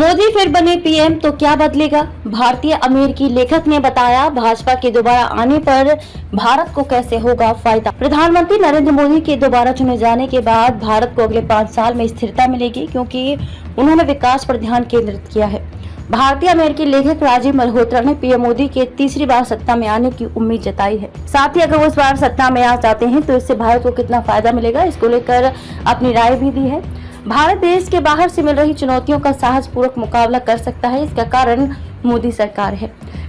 मोदी फिर बने पीएम तो क्या बदलेगा? भारतीय अमेरिकी लेखक ने बताया, भाजपा के दोबारा आने पर भारत को कैसे होगा फायदा। प्रधानमंत्री नरेंद्र मोदी के दोबारा चुने जाने के बाद भारत को अगले 5 साल में स्थिरता मिलेगी, क्योंकि उन्होंने विकास पर ध्यान केंद्रित किया है। भारतीय अमेरिकी लेखक राजीव मल्होत्रा ने पीएम मोदी के तीसरी बार सत्ता में आने की उम्मीद जताई है। साथ ही अगर वो इस बार सत्ता में आ जाते हैं तो इससे भारत को कितना फायदा मिलेगा, इसको लेकर अपनी राय भी दी है। भारत देश के बाहर से मिल रही चुनौतियों का साहसपूर्वक मुकाबला कर सकता है, इसका कारण मोदी सरकार है।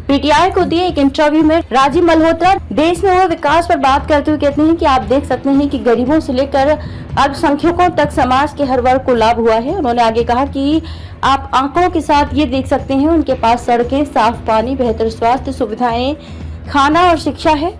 पीटीआई को दिए एक इंटरव्यू में राजीव मल्होत्रा देश में हुए विकास पर बात करते हुए कहते हैं कि आप देख सकते हैं कि गरीबों से लेकर अल्पसंख्यकों तक समाज के हर वर्ग को लाभ हुआ है। उन्होंने आगे कहा कि आप आंकड़ों के साथ ये देख सकते हैं, उनके पास सड़कें, साफ पानी, बेहतर स्वास्थ्य सुविधाएं, खाना और शिक्षा है।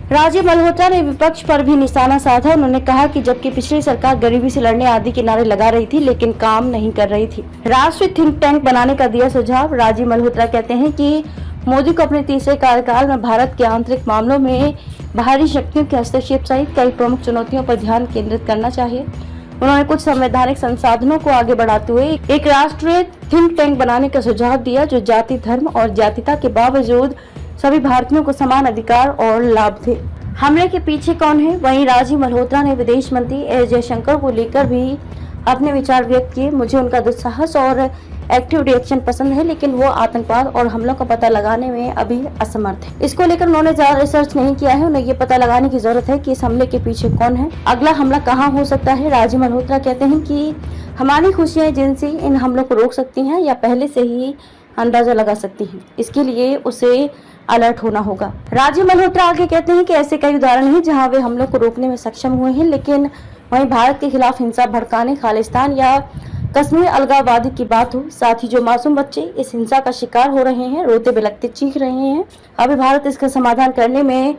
राजीव मल्होत्रा ने विपक्ष पर भी निशाना साधा। उन्होंने कहा कि जबकि पिछली सरकार गरीबी से लड़ने आदि के नारे लगा रही थी, लेकिन काम नहीं कर रही थी। राष्ट्रीय थिंक टैंक बनाने का दिया सुझाव। राजीव मल्होत्रा कहते हैं कि मोदी को अपने तीसरे कार्यकाल में भारत के आंतरिक मामलों में बाहरी शक्तियों के हस्तक्षेप सहित कई प्रमुख चुनौतियों पर ध्यान केंद्रित करना चाहिए। उन्होंने कुछ संवैधानिक संसाधनों को आगे बढ़ाते हुए एक राष्ट्रीय थिंक टैंक बनाने का सुझाव दिया, जो जाति, धर्म और जातिता के बावजूद सभी भारतीयों को समान अधिकार और लाभ थे। हमले के पीछे कौन है? वहीं राजीव मल्होत्रा ने विदेश मंत्री एस जयशंकर को लेकर भी अपने विचार व्यक्त किए। मुझे उनका दुस्साहस और एक्टिव रिएक्शन पसंद है, लेकिन वो आतंकवाद और हमलों का पता लगाने में अभी असमर्थ है। इसको लेकर उन्होंने ज्यादा रिसर्च नहीं किया है। उन्हें ये पता लगाने की जरूरत है कि इस हमले के पीछे कौन है, अगला हमला कहाँ हो सकता है। राजीव मल्होत्रा कहते हैं कि हमारी खुशियां जिनसे इन हमलों को रोक सकती हैं या पहले से ही अंदाजा लगा सकती हैं, इसके लिए उसे अलर्ट होना होगा। राजीव मल्होत्रा आगे कहते हैं कि ऐसे कई उदाहरण हैं जहां वे हमलों को रोकने में सक्षम हुए हैं, लेकिन वहीं भारत के खिलाफ हिंसा भड़काने, खालिस्तान या कश्मीर अलगाववादी की बात हो, साथ ही जो मासूम बच्चे इस हिंसा का शिकार हो रहे हैं, रोते बिलखते चीख रहे हैं, अभी भारत इसका समाधान करने में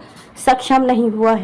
सक्षम नहीं हुआ है।